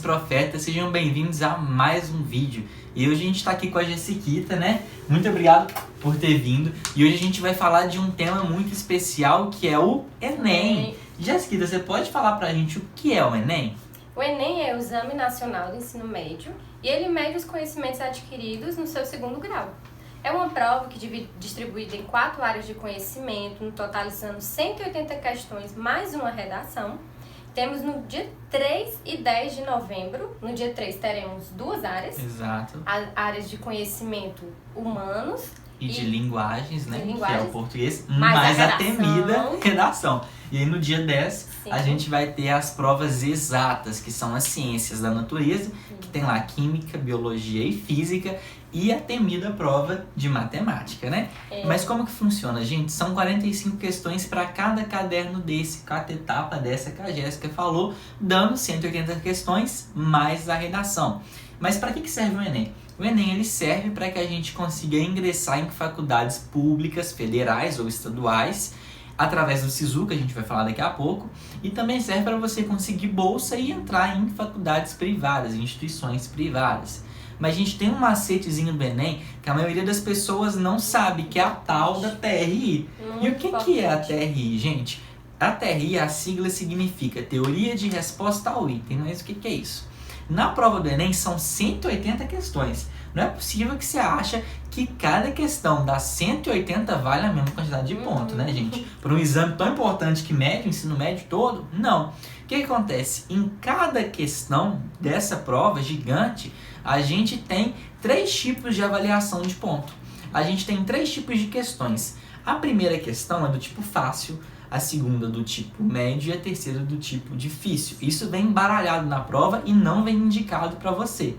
profetas, sejam bem-vindos a mais um vídeo. E hoje a gente está aqui com a Jessiquita, né? Muito obrigado por ter vindo. E hoje a gente vai falar de um tema muito especial, que é o Enem. Jessiquita, você pode falar pra gente o que é o Enem? O Enem é o Exame Nacional do Ensino Médio e ele mede os conhecimentos adquiridos no seu segundo grau. É uma prova que distribuída em 4 áreas de conhecimento, totalizando 180 questões mais uma redação. Temos no dia 3 e 10 de novembro. No dia 3 teremos 2 áreas. Exato. As áreas de conhecimento humanos E de linguagens, né? de Que é o português, mais mais a a temida redação. E aí no dia 10 Sim. a gente vai ter as provas exatas, que são as ciências da natureza, que tem lá química, biologia e física, e a temida prova de matemática, né? Mas como que funciona, gente? São 45 questões para cada caderno desse, cada etapa dessa que a Jéssica falou, dando 180 questões mais a redação. Mas para que serve o Enem? O Enem ele serve para que a gente consiga ingressar em faculdades públicas, federais ou estaduais, através do SISU, que a gente vai falar daqui a pouco, e também serve para você conseguir bolsa e entrar em faculdades privadas, em instituições privadas. Mas a gente tem um macetezinho do Enem que a maioria das pessoas não sabe, que é a tal da TRI. E o que é a TRI, gente? A TRI, a sigla significa Teoria de Resposta ao Item, mas o que é isso? Na prova do Enem são 180 questões. Não é possível que você acha que cada questão das 180 vale a mesma quantidade de pontos, né, gente? Para um exame tão importante que mede o ensino médio todo, não. O que acontece? Em cada questão dessa prova gigante, a gente tem 3 tipos de avaliação de ponto. A gente tem 3 tipos de questões. A primeira questão é do tipo fácil, a segunda do tipo médio e a terceira do tipo difícil. Isso vem embaralhado na prova e não vem indicado para você.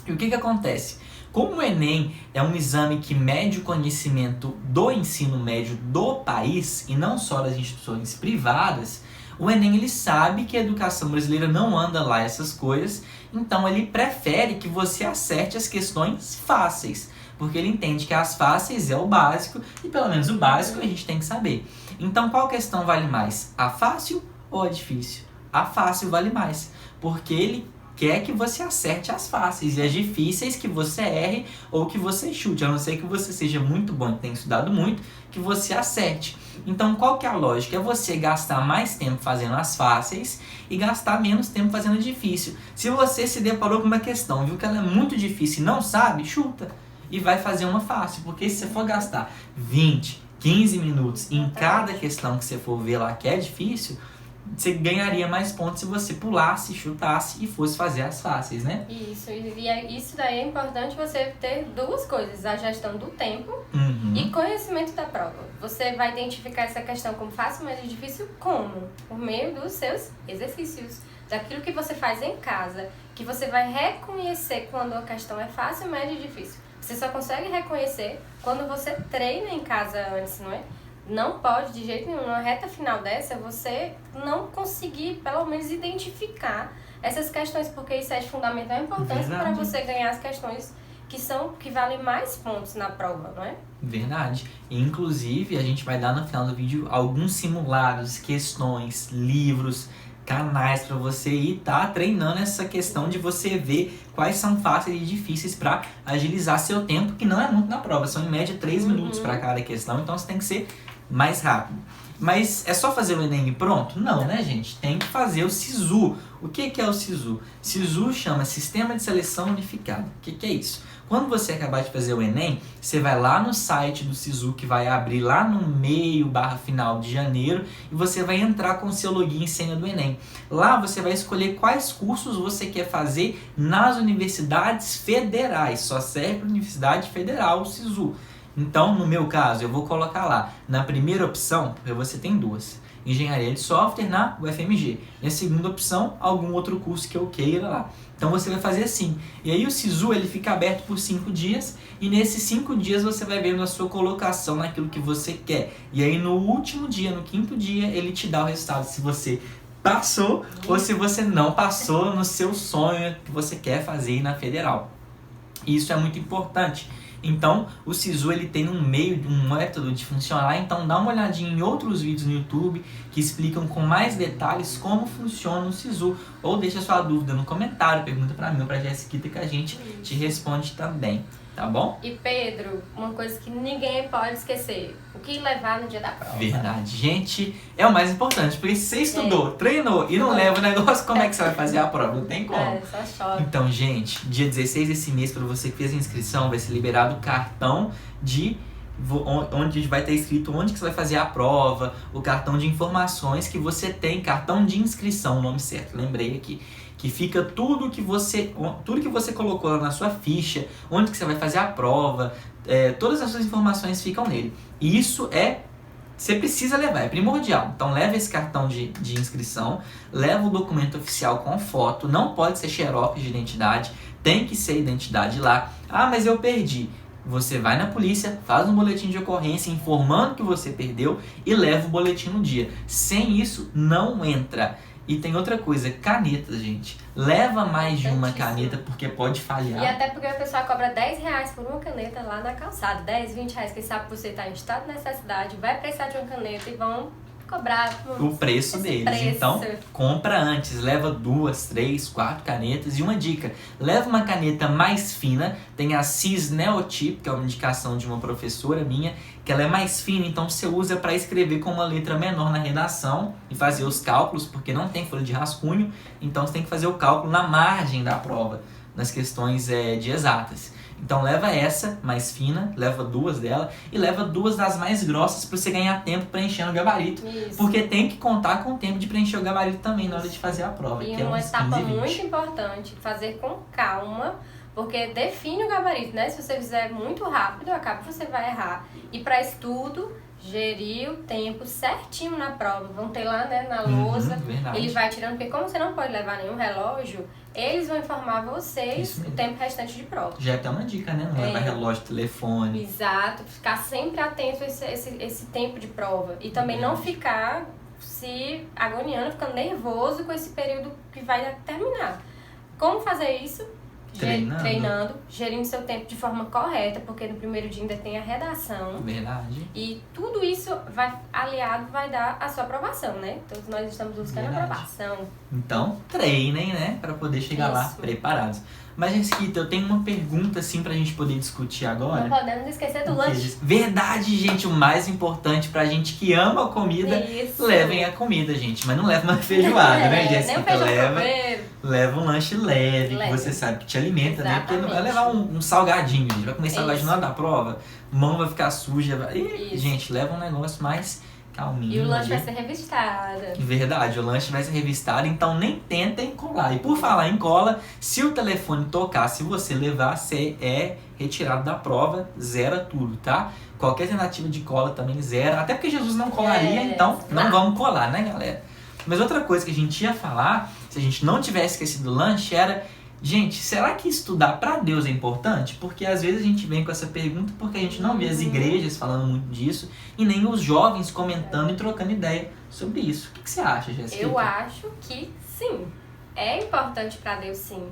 E o que acontece? Como o Enem é um exame que mede o conhecimento do ensino médio do país e não só das instituições privadas, o Enem ele sabe que a educação brasileira não anda lá essas coisas, então ele prefere que você acerte as questões fáceis, porque ele entende que as fáceis é o básico e pelo menos o básico a gente tem que saber. Então qual questão vale mais? A fácil ou a difícil? A fácil vale mais, porque ele quer que você acerte as fáceis e as difíceis que você erre ou que você chute, a não ser que você seja muito bom e tenha estudado muito, que você acerte. Então qual que é a lógica? É você gastar mais tempo fazendo as fáceis e gastar menos tempo fazendo difícil. Se você se deparou com uma questão, viu que ela é muito difícil e não sabe, chuta e vai fazer uma fácil, porque se você for gastar 20, 15 minutos em cada questão que você for ver lá que é difícil, você ganharia mais pontos se você pulasse, chutasse e fosse fazer as fáceis, né? Isso daí é importante você ter 2 coisas, a gestão do tempo e conhecimento da prova. Você vai identificar essa questão como fácil, médio e difícil como? Por meio dos seus exercícios, daquilo que você faz em casa, que você vai reconhecer quando a questão é fácil, média e difícil. Você só consegue reconhecer quando você treina em casa antes, não é? Não pode, de jeito nenhum, na reta final dessa, você não conseguir, pelo menos, identificar essas questões, porque isso é de fundamental importância para você ganhar as questões que valem mais pontos na prova, não é? Verdade. Inclusive, a gente vai dar no final do vídeo alguns simulados, questões, livros, canais para você ir treinando essa questão de você ver quais são fáceis e difíceis para agilizar seu tempo, que não é muito na prova, são em média 3 minutos para cada questão, então você tem que ser mais rápido. Mas é só fazer o Enem e pronto? Não, né, gente? Tem que fazer o SISU. O que é o SISU? SISU chama Sistema de Seleção Unificado. O que é isso? Quando você acabar de fazer o Enem, você vai lá no site do SISU, que vai abrir lá no meio/final de janeiro, e você vai entrar com o seu login e senha do Enem. Lá você vai escolher quais cursos você quer fazer nas universidades federais. Só serve para a Universidade Federal, o SISU. Então, no meu caso, eu vou colocar lá, na primeira opção, porque você tem 2, Engenharia de Software na UFMG. E a segunda opção, algum outro curso que eu queira lá. Então você vai fazer assim. E aí o SISU ele fica aberto por 5 dias, e nesses 5 dias você vai vendo a sua colocação naquilo que você quer. E aí no último dia, no 5º dia, ele te dá o resultado se você passou ou se você não passou no seu sonho que você quer fazer na Federal. Isso é muito importante. Então, o SISU ele tem um método de funcionar, então dá uma olhadinha em outros vídeos no YouTube que explicam com mais detalhes como funciona o SISU, ou deixa sua dúvida no comentário, pergunta pra mim ou pra Jéssica que a gente te responde também, tá bom? E Pedro, uma coisa que ninguém pode esquecer, o que levar no dia da prova. Verdade, gente, é o mais importante, porque se você estudou, treinou e não leva o negócio, como é que você vai fazer a prova? Não tem como. Só chove. Então, gente, dia 16 desse mês, para você que fez a inscrição, vai ser liberado o cartão onde vai ter escrito onde que você vai fazer a prova, o cartão de informações que você tem, cartão de inscrição, o nome certo, lembrei aqui, que fica tudo que você colocou lá na sua ficha, onde que você vai fazer a prova, todas as suas informações ficam nele. E isso você precisa levar, é primordial. Então leva esse cartão de inscrição, leva o documento oficial com foto, não pode ser xerox de identidade, tem que ser identidade lá. Ah, mas eu perdi. Você vai na polícia, faz um boletim de ocorrência informando que você perdeu e leva o boletim no dia. Sem isso, não entra. E tem outra coisa, canetas, gente. Leva mais de uma caneta porque pode falhar. E até porque o pessoal cobra R$10 por uma caneta lá na calçada. 10, 20 reais, quem sabe que você está em estado de necessidade, vai precisar de uma caneta e vão cobrar o preço deles. Então, compra antes, leva 2, 3, 4 canetas. E uma dica, leva uma caneta mais fina, tem a Cis Neotip, que é uma indicação de uma professora minha, que ela é mais fina, então você usa para escrever com uma letra menor na redação e fazer os cálculos, porque não tem folha de rascunho, então você tem que fazer o cálculo na margem da prova, nas questões de exatas. Então leva essa mais fina, leva 2 dela e leva 2 das mais grossas para você ganhar tempo preenchendo o gabarito. Isso. Porque tem que contar com o tempo de preencher o gabarito também na hora de fazer a prova. E que uma etapa 15, muito importante, fazer com calma, porque define o gabarito, né? Se você fizer muito rápido, acaba que você vai errar. E para estudo, gerir o tempo certinho na prova. Vão ter lá, né, na lousa. Ele vai tirando, porque como você não pode levar nenhum relógio, eles vão informar vocês o tempo restante de prova. Já é até uma dica, né? Não levar relógio, telefone. Exato. Ficar sempre atento a esse tempo de prova. E também não ficar se agoniando, ficando nervoso com esse período que vai terminar. Como fazer isso? Treinando, gerindo seu tempo de forma correta, porque no primeiro dia ainda tem a redação. Verdade. E tudo isso aliado vai dar a sua aprovação, né? Todos nós estamos buscando a aprovação. Então, treinem, né? Para poder chegar lá preparados. Mas, Jéssica, eu tenho uma pergunta assim pra gente poder discutir agora. Não podemos esquecer do lanche. Verdade, gente, o mais importante pra gente que ama a comida, levem a comida, gente. Mas não leva uma feijoada, né, Jéssica? Leva um lanche leve, que você sabe que te alimenta, né? Porque não vai levar um salgadinho, gente. Vai comer salgadinho na hora da prova, mão vai ficar suja. Gente, leva um negócio mais calminho. E o lanche vai ser revistado. Verdade, o lanche vai ser revistado, então nem tentem colar. E por falar em cola, se o telefone tocar, se você levar, você é retirado da prova, zera tudo, tá? Qualquer tentativa de cola também zera. Até porque Jesus não colaria, então não vamos colar, né, galera? Mas outra coisa que a gente ia falar, se a gente não tivesse esquecido o lanche, era... Gente, será que estudar pra Deus é importante? Porque às vezes a gente vem com essa pergunta porque a gente não vê as igrejas falando muito disso e nem os jovens comentando e trocando ideia sobre isso. O que você acha, Jéssica? Eu acho que sim. É importante pra Deus, sim.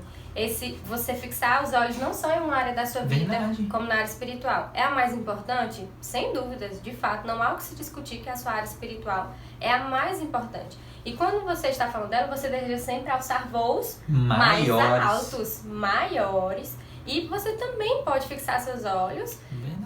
Você fixar os olhos não só em uma área da sua vida, como na área espiritual. É a mais importante? Sem dúvidas, de fato, não há o que se discutir que a sua área espiritual é a mais importante. E quando você está falando dela, você deseja sempre alçar voos mais altos, maiores. E você também pode fixar seus olhos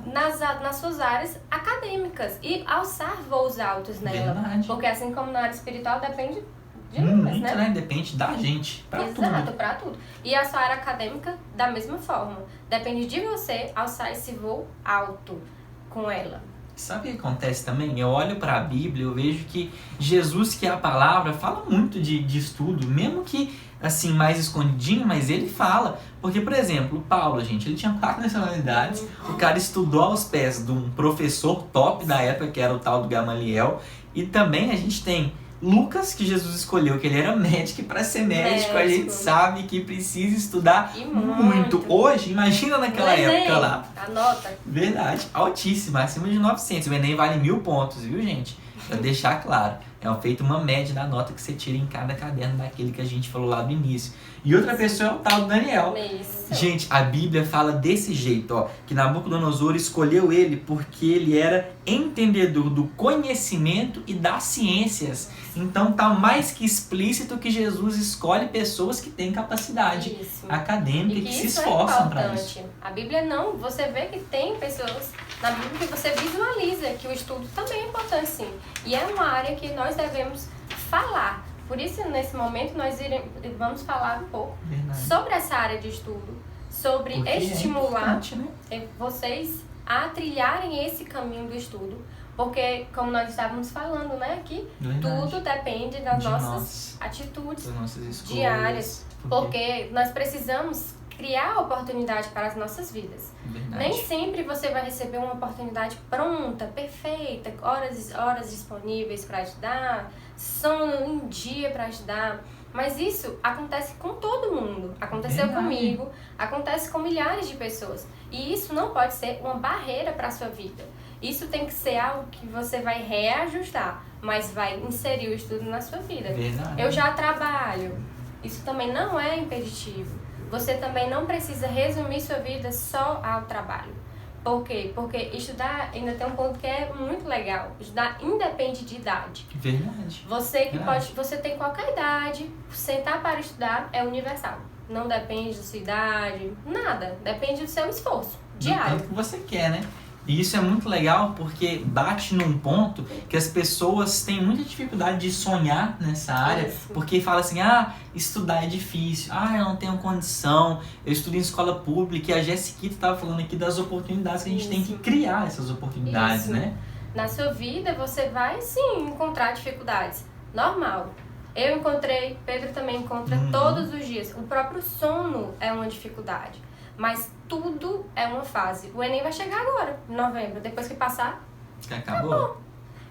nas suas áreas acadêmicas e alçar voos altos nela. Porque assim como na área espiritual, depende de nós, né? Depende da gente, Exato, pra tudo. E a sua área acadêmica, da mesma forma. Depende de você alçar esse voo alto com ela. Sabe o que acontece também? Eu olho para a Bíblia, eu vejo que Jesus, que é a palavra, fala muito de estudo, mesmo que assim, mais escondidinho, mas ele fala. Porque, por exemplo, o Paulo, gente, ele tinha 4 nacionalidades, o cara estudou aos pés de um professor top da época, que era o tal do Gamaliel, e também a gente tem Lucas, que Jesus escolheu, que ele era médico, e para ser médico a gente sabe que precisa estudar muito. Hoje, imagina naquela época lá. Anota. Verdade, altíssima, acima de 900. O Enem vale 1000 pontos, viu, gente? Pra deixar claro. É feita uma média da nota que você tira em cada caderno daquele que a gente falou lá no início. E outra pessoa é o tal do Daniel. Isso. Gente, a Bíblia fala desse jeito, ó, que Nabucodonosor escolheu ele porque ele era entendedor do conhecimento e das ciências. Então tá mais que explícito que Jesus escolhe pessoas que têm capacidade acadêmica e que se esforçam para isso. A Bíblia não, você vê que tem pessoas na Bíblia que você visualiza que o estudo também é importante, sim. E é uma área que nós devemos falar. Por isso, nesse momento, nós vamos falar um pouco sobre essa área de estudo, sobre estimular vocês a trilharem esse caminho do estudo, porque, como nós estávamos falando, né, aqui, tudo depende das nossas atitudes diárias, porque nós precisamos criar oportunidade para as nossas vidas. Nem sempre você vai receber uma oportunidade pronta, perfeita, horas disponíveis para estudar, sono em dia para estudar. Mas isso acontece com todo mundo. Aconteceu comigo, acontece com milhares de pessoas. E isso não pode ser uma barreira para a sua vida. Isso tem que ser algo que você vai reajustar, mas vai inserir o estudo na sua vida. Eu já trabalho. Isso também não é impeditivo. Você também não precisa resumir sua vida só ao trabalho. Por quê? Porque estudar ainda tem um ponto que é muito legal. Estudar independe de idade. Você tem qualquer idade, sentar para estudar é universal. Não depende da sua idade, nada. Depende do seu esforço diário. Do tempo que você quer, né? E isso é muito legal porque bate num ponto que as pessoas têm muita dificuldade de sonhar nessa área, porque fala assim, estudar é difícil, eu não tenho condição, eu estudo em escola pública, e a Jessiquita estava falando aqui das oportunidades que a gente tem que criar essas oportunidades, né? Na sua vida você vai sim encontrar dificuldades, normal. Eu encontrei, Pedro também encontra todos os dias. O próprio sono é uma dificuldade. Mas tudo é uma fase. O Enem vai chegar agora, em novembro. Depois que passar, acabou.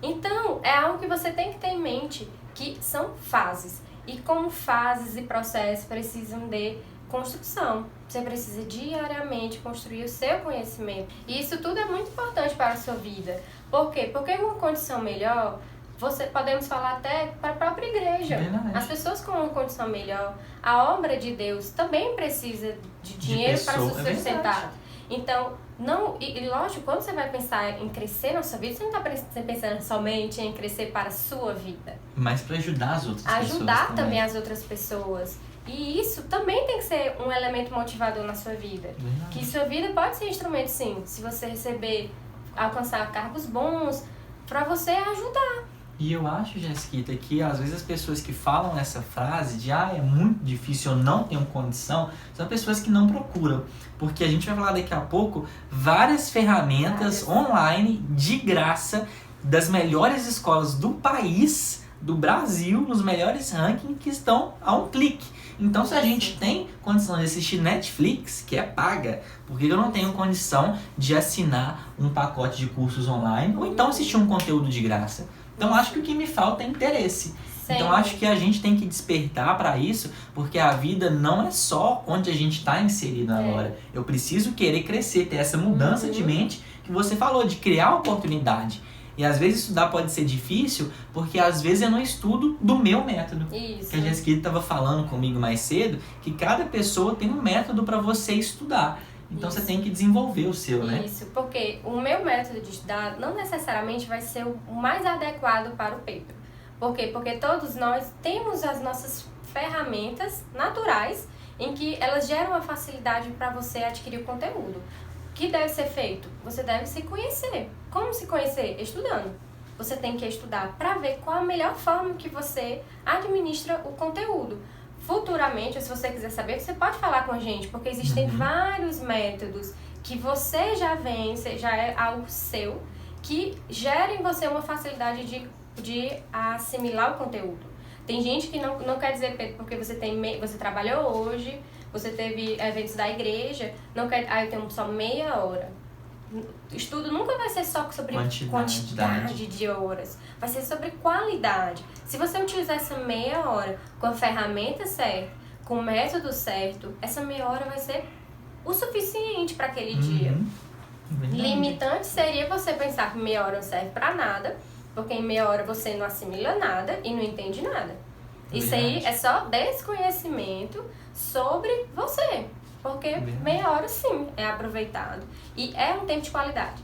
Então, é algo que você tem que ter em mente, que são fases. E como fases e processos precisam de construção. Você precisa diariamente construir o seu conhecimento. E isso tudo é muito importante para a sua vida. Por quê? Porque uma condição melhor... podemos falar até para a própria igreja. As pessoas com uma condição melhor, a obra de Deus também precisa de dinheiro para se sustentar. Então, lógico, quando você vai pensar em crescer na sua vida, você não está pensando somente em crescer para a sua vida. Mas para ajudar as outras pessoas. Ajudar também as outras pessoas. E isso também tem que ser um elemento motivador na sua vida. Que sua vida pode ser instrumento, sim. Se você alcançar cargos bons, para você ajudar. E eu acho, Jessiquita, que às vezes as pessoas que falam essa frase de é muito difícil, eu não tenho condição, são pessoas que não procuram. Porque a gente vai falar daqui a pouco várias ferramentas online de graça das melhores escolas do país, do Brasil, nos melhores rankings que estão a um clique. Então, se a gente tem condição de assistir Netflix, que é paga, por que eu não tenho condição de assinar um pacote de cursos online ou então assistir um conteúdo de graça? Então, acho que o que me falta é interesse. Então, acho que a gente tem que despertar para isso, porque a vida não é só onde a gente está inserido agora. Eu preciso querer crescer, ter essa mudança de mente que você falou, de criar oportunidade. E às vezes estudar pode ser difícil, porque às vezes eu não estudo do meu método. Isso. Que a Jessica estava falando comigo mais cedo, que cada pessoa tem um método para você estudar. Então você tem que desenvolver o seu, né? Isso, porque o meu método de estudar não necessariamente vai ser o mais adequado para o Pedro. Por quê? Porque todos nós temos as nossas ferramentas naturais em que elas geram uma facilidade para você adquirir o conteúdo. O que deve ser feito? Você deve se conhecer. Como se conhecer? Estudando. Você tem que estudar para ver qual a melhor forma que você administra o conteúdo. Futuramente, se você quiser saber, você pode falar com a gente, porque existem vários métodos que você já vence, já é algo seu, que gera em você uma facilidade de assimilar o conteúdo. Tem gente que não quer dizer, porque você trabalhou hoje, você teve eventos da igreja, não quer, eu tenho só meia hora. Estudo nunca vai ser só sobre quantidade de horas, vai ser sobre qualidade. Se você utilizar essa meia hora com a ferramenta certa, com o método certo, essa meia hora vai ser o suficiente para aquele dia. Limitante seria você pensar que meia hora não serve para nada Porque em meia hora você não assimila nada e não entende nada. Isso aí é só desconhecimento sobre você. Porque meia hora, sim, é aproveitado. E é um tempo de qualidade.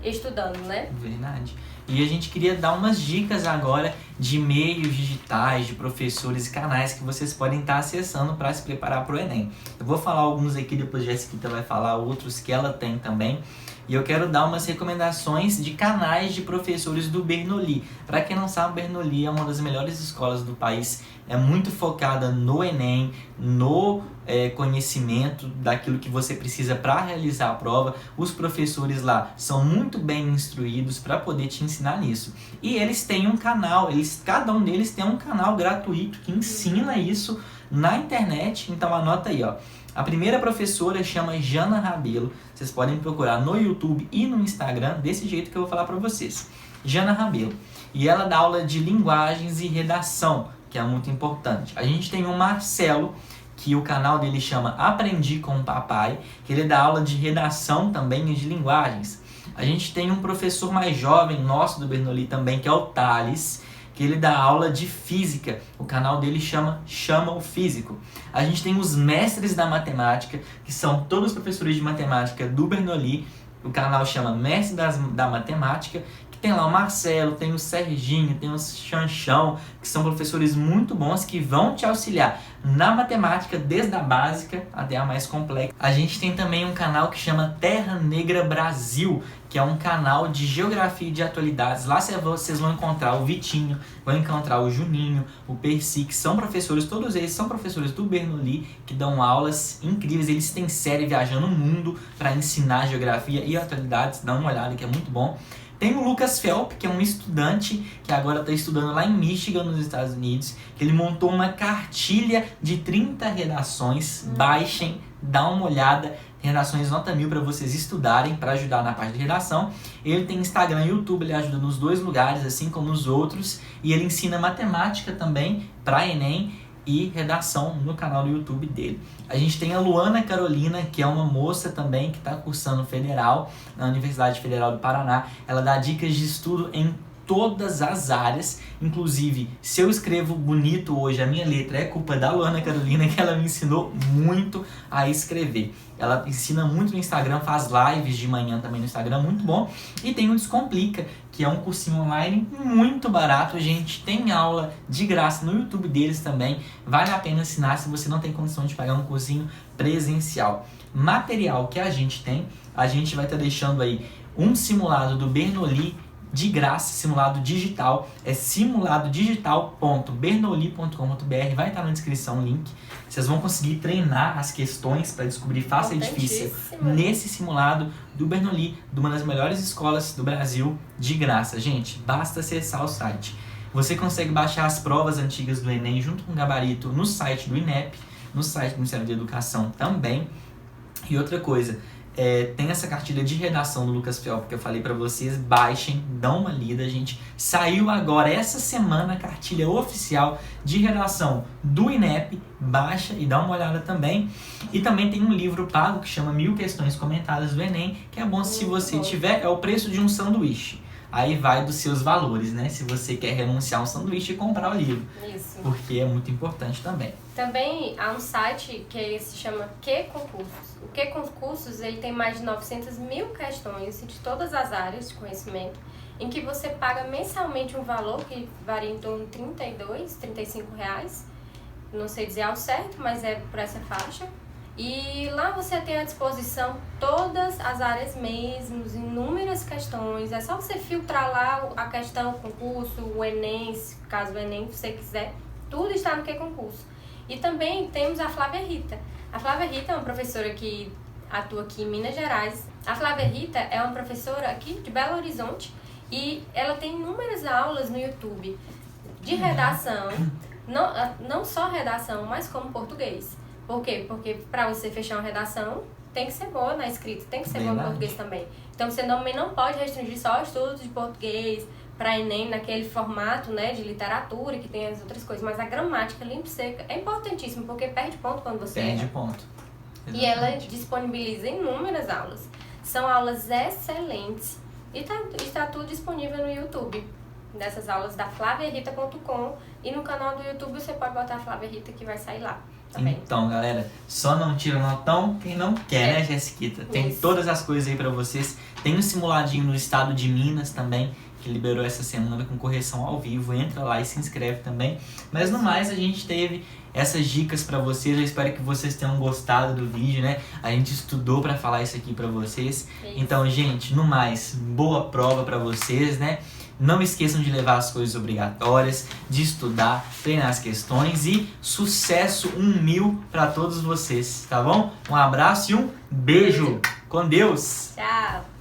Estudando, né? Verdade. E a gente queria dar umas dicas agora de meios digitais, de professores e canais que vocês podem estar acessando para se preparar para o Enem. Eu vou falar alguns aqui, depois a Jessica vai falar outros que ela tem também. E eu quero dar umas recomendações de canais de professores do Bernoulli. Para quem não sabe, o Bernoulli é uma das melhores escolas do país. É muito focada no Enem, no conhecimento daquilo que você precisa para realizar a prova. Os professores lá são muito bem instruídos para poder te ensinar nisso. E eles têm um canal, cada um deles tem um canal gratuito que ensina isso na internet. Então anota aí, ó. A primeira professora chama Jana Rabelo. Vocês podem procurar no YouTube e no Instagram, desse jeito que eu vou falar para vocês. Jana Rabelo. E ela dá aula de linguagens e redação, que é muito importante. A gente tem o Marcelo, que o canal dele chama Aprendi com o Papai, que ele dá aula de redação também e de linguagens. A gente tem um professor mais jovem, nosso do Bernoulli também, que é o Thales, que ele dá aula de física. O canal dele chama o Físico. A gente tem os mestres da matemática, que são todos os professores de matemática do Bernoulli. O canal chama Mestre da Matemática, que tem lá o Marcelo, tem o Serginho, tem o Chanchão, que são professores muito bons que vão te auxiliar na matemática, desde a básica até a mais complexa. A gente tem também um canal que chama Terra Negra Brasil, que é um canal de geografia e de atualidades. Lá vocês vão encontrar o Vitinho, vão encontrar o Juninho, o Percy, que são professores, todos eles são professores do Bernoulli, que dão aulas incríveis. Eles têm série Viajando o Mundo para ensinar geografia e atualidades, dá uma olhada que é muito bom. Tem o Lucas Felp, que é um estudante que agora está estudando lá em Michigan, nos Estados Unidos, que ele montou uma cartilha de 30 redações. Baixem, dá uma olhada. Tem redações nota 1000 para vocês estudarem, para ajudar na parte de redação. Ele tem Instagram e YouTube, ele ajuda nos dois lugares, assim como os outros. E ele ensina matemática também para Enem e redação no canal do YouTube dele. A gente tem a Luana Carolina, que é uma moça também que está cursando federal na Universidade Federal do Paraná. Ela dá dicas de estudo em todas as áreas, inclusive se eu escrevo bonito hoje, a minha letra é culpa da Luana Carolina, que ela me ensinou muito a escrever. Ela ensina muito no Instagram, faz lives de manhã também no Instagram, muito bom. E tem o Descomplica, que é um cursinho online muito barato, gente. Tem aula de graça no YouTube deles também. Vale a pena ensinar se você não tem condição de pagar um cursinho presencial. Material que a gente tem, a gente vai estar deixando aí um simulado do Bernoulli de graça, simulado digital, é simuladodigital.bernoulli.com.br, vai estar na descrição o link. Vocês vão conseguir treinar as questões para descobrir fácil e difícil nesse simulado do Bernoulli, de uma das melhores escolas do Brasil, de graça. Gente, basta acessar o site. Você consegue baixar as provas antigas do Enem junto com o gabarito no site do INEP, no site do Ministério da Educação também. E outra coisa, tem essa cartilha de redação do Lucas Felp que eu falei pra vocês, baixem, dão uma lida, gente. Saiu agora, essa semana, a cartilha oficial de redação do INEP, baixa e dá uma olhada também. E também tem um livro pago que chama 1000 Questões Comentadas do Enem, que é bom se você tiver, é o preço de um sanduíche. Aí vai dos seus valores, né? Se você quer renunciar a um sanduíche e comprar o livro. Isso. Porque é muito importante também. Também há um site que se chama Que Concursos. O Que Concursos, ele tem mais de 900 mil questões de todas as áreas de conhecimento, em que você paga mensalmente um valor que varia em torno de 32, 35 reais. Não sei dizer ao certo, mas é por essa faixa. E lá você tem à disposição todas as áreas mesmo, inúmeras questões. É só você filtrar lá a questão, o concurso, o Enem, caso o Enem você quiser. Tudo está no Que Concurso. E também temos a Flávia Rita. A Flávia Rita é uma professora que atua aqui em Minas Gerais. A Flávia Rita é uma professora aqui de Belo Horizonte e ela tem inúmeras aulas no YouTube de redação. Não só redação, mas como português. Por quê? Porque para você fechar uma redação, tem que ser boa na escrita, tem que ser boa no português também. Então você também não pode restringir só estudos de português para Enem, naquele formato, né, de literatura, que tem as outras coisas. Mas a gramática limpa e seca é importantíssima, porque perde ponto quando você perde ponto. Exatamente. E ela disponibiliza inúmeras aulas. São aulas excelentes e está tudo disponível no YouTube. dessas aulas da flaviarita.com e no canal do YouTube você pode botar Flávia Rita que vai sair lá. Tá bem? Então, galera, só não tira notão quem não quer, né, Jessiquita? Tem todas as coisas aí pra vocês. Tem um simuladinho no estado de Minas também, que liberou essa semana com correção ao vivo. Entra lá e se inscreve também. Mas no mais, a gente teve essas dicas pra vocês. Eu espero que vocês tenham gostado do vídeo, né? A gente estudou pra falar isso aqui pra vocês. Então, gente, no mais, boa prova pra vocês, né? Não esqueçam de levar as coisas obrigatórias, de estudar, treinar as questões e sucesso 1000 para todos vocês, tá bom? Um abraço e um beijo. Com Deus! Tchau!